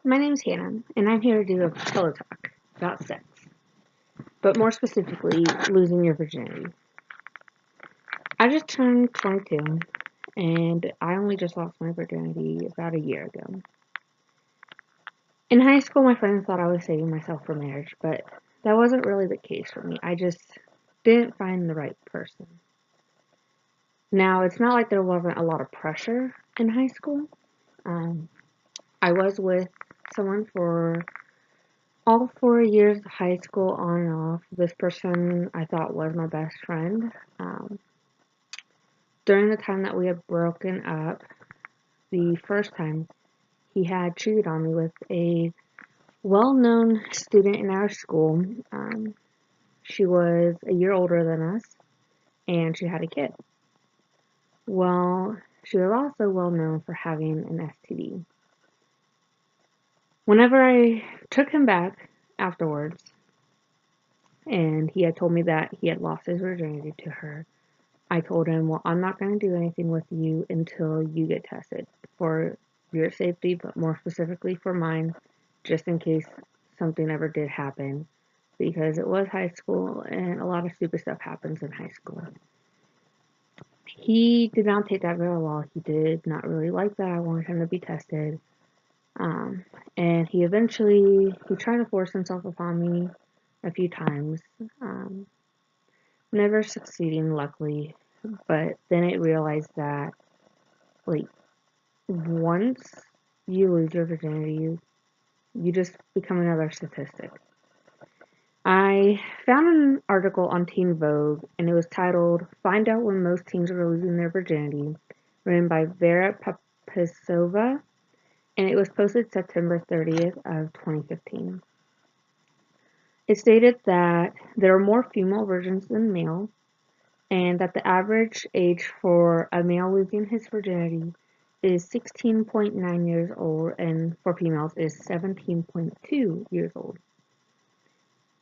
My name's Hannah, and I'm here to do a pillow talk about sex, but more specifically, losing your virginity. I just turned 22, and I only just lost my virginity about a year ago. In high school, my friends thought I was saving myself for marriage, but that wasn't really the case for me. I just didn't find the right person. Now, it's not like there wasn't a lot of pressure in high school. Um, I was with someone for all 4 years of high school on and off. This person I thought was my best friend. During the time that we had broken up, the first time, he had cheated on me with a well known student in our school. She was a year older than us, and she had a kid. Well, she was also well known for having an STD. Whenever I took him back afterwards, and he had told me that he had lost his virginity to her, I told him, well, I'm not going to do anything with you until you get tested for your safety, but more specifically for mine, just in case something ever did happen, because it was high school and a lot of stupid stuff happens in high school. He did not take that very well. He did not really like that. I wanted him to be tested. Um, and he tried to force himself upon me a few times, um, never succeeding, luckily. But then it realized that, like, once you lose your virginity, you just become another statistic. I found an article on Teen Vogue, and it was titled "Find Out When Most Teens Are Losing Their Virginity," written by Vera Papisova, and it was posted September 30th of 2015. It stated that there are more female virgins than male, and that the average age for a male losing his virginity is 16.9 years old, and for females is 17.2 years old.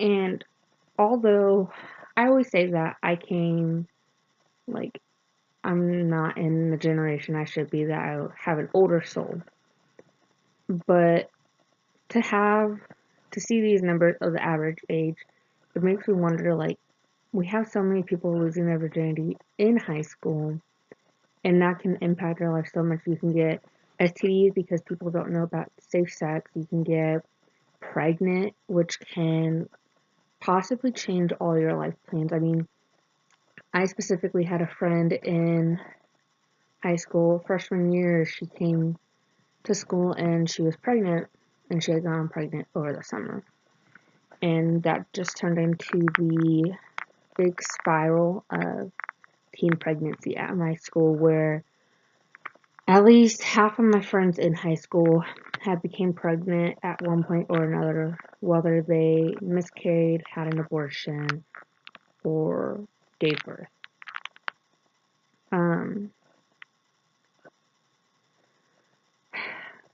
And although I always say that like, I'm not in the generation I should be, that I have an older soul, but to have, to see these numbers of the average age, it makes me wonder, like, we have so many people losing their virginity in high school, and that can impact our life so much. You can get STDs because people don't know about safe sex. You can get pregnant, which can possibly change all your life plans. I mean, I specifically had a friend in high school, freshman year, she came to school and she was pregnant, and she had gone pregnant over the summer. And that just turned into the big spiral of teen pregnancy at my school, where at least half of my friends in high school had become pregnant at one point or another, whether they miscarried, had an abortion, or gave birth. Um,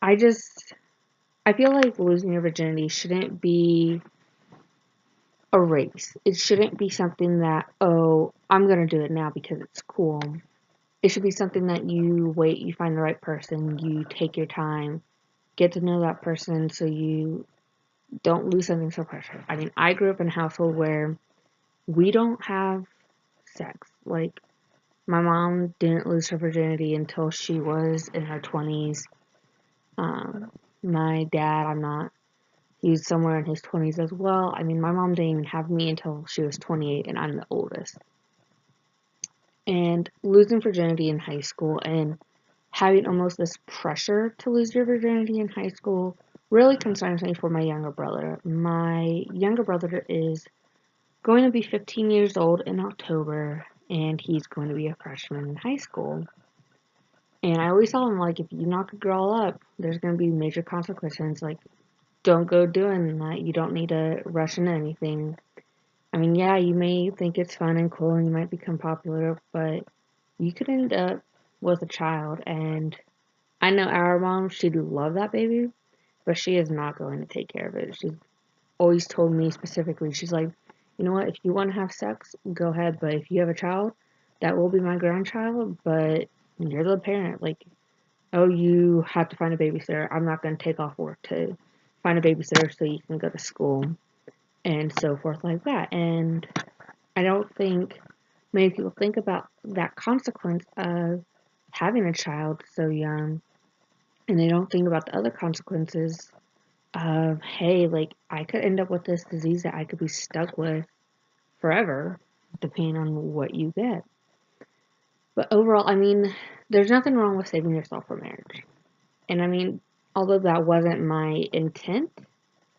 I just, I feel like losing your virginity shouldn't be a race. It shouldn't be something that, oh, I'm gonna do it now because it's cool. It should be something that you wait, you find the right person, you take your time, get to know that person so you don't lose something so precious. I mean, I grew up in a household where we don't have sex. Like, my mom didn't lose her virginity until she was in her 20s. Um, my dad, he's somewhere in his 20s as well. I mean, my mom didn't even have me until she was 28, and I'm the oldest. And losing virginity in high school and having almost this pressure to lose your virginity in high school really concerns me for my younger brother. My younger brother is going to be 15 years old in October, and he's going to be a freshman in high school. And I always tell him, like, if you knock a girl up, there's going to be major consequences. Like, don't go doing that. You don't need to rush into anything. I mean, yeah, you may think it's fun and cool and you might become popular, but you could end up with a child. And I know our mom, she'd love that baby, but she is not going to take care of it. She's always told me specifically, she's like, you know what, if you want to have sex, go ahead, but if you have a child, that will be my grandchild, but you're the parent. Like, oh, you have to find a babysitter. I'm not going to take off work to find a babysitter so you can go to school, and so forth like that. And I don't think many people think about that consequence of having a child so young, and they don't think about the other consequences of, hey, like, I could end up with this disease that I could be stuck with forever, depending on what you get. But overall, I mean, there's nothing wrong with saving yourself for marriage. And I mean, although that wasn't my intent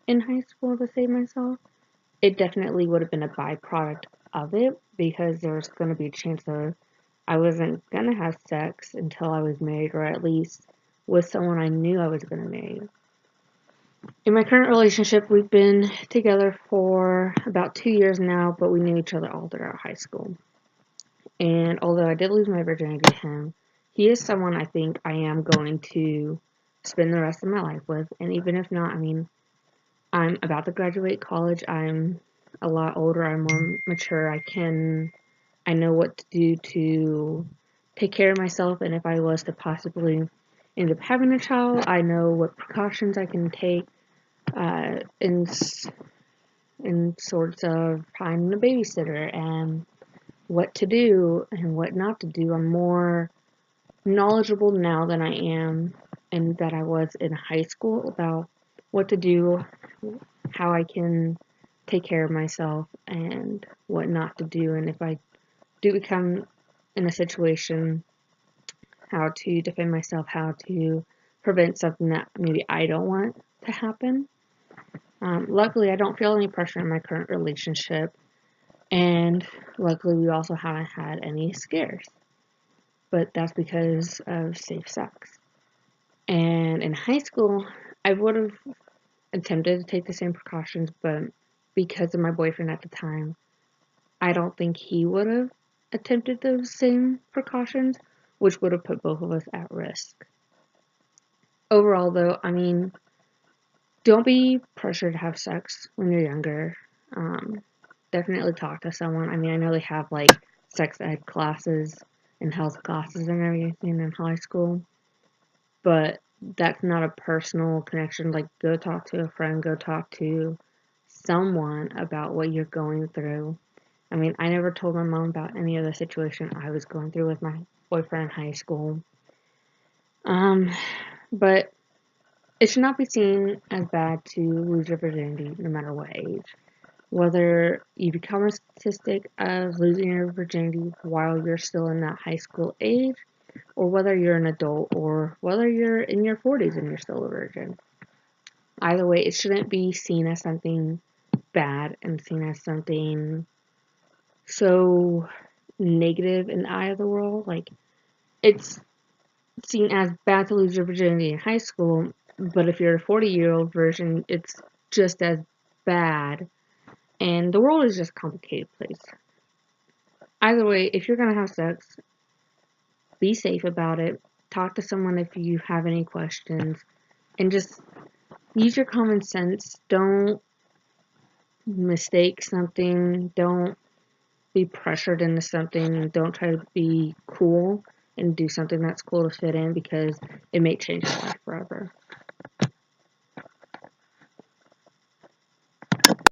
in high school to save myself, it definitely would have been a byproduct of it because there was going to be a chance of I wasn't going to have sex until I was married, or at least with someone I knew I was going to marry. In my current relationship, we've been together for about 2 years now, but we knew each other all throughout high school. And although I did lose my virginity to him, he is someone I think I am going to spend the rest of my life with. And even if not, I mean, I'm about to graduate college. I'm a lot older. I'm more mature. I know what to do to take care of myself. And if I was to possibly end up having a child, I know what precautions I can take in sorts of finding a babysitter and what to do and what not to do. I'm more knowledgeable now than I am and that I was in high school about what to do, how I can take care of myself, and what not to do. And if I do become in a situation, how to defend myself, how to prevent something that maybe I don't want to happen. Luckily, I don't feel any pressure in my current relationship, and luckily, we also haven't had any scares. But that's because of safe sex. And in high school, I would have attempted to take the same precautions, but because of my boyfriend at the time, I don't think he would have attempted those same precautions, which would have put both of us at risk. Overall, though, I mean, don't be pressured to have sex when you're younger. Um, Definitely talk to someone. I mean, I know they have like sex ed classes and health classes and everything in high school, but that's not a personal connection. Like, go talk to a friend, go talk to someone about what you're going through. I mean, I never told my mom about any of the situation I was going through with my boyfriend in high school. Um, but it should not be seen as bad to lose your virginity no matter what age. Whether you become a statistic of losing your virginity while you're still in that high school age, or whether you're an adult, or whether you're in your 40s and you're still a virgin. Either way, it shouldn't be seen as something bad and seen as something so negative in the eye of the world. Like, it's seen as bad to lose your virginity in high school, but if you're a 40-year-old virgin, it's just as bad. And the world is just a complicated place. Either way, if you're going to have sex, be safe about it. Talk to someone if you have any questions. And just use your common sense. Don't mistake something. Don't be pressured into something. Don't try to be cool and do something that's cool to fit in because it may change your life forever.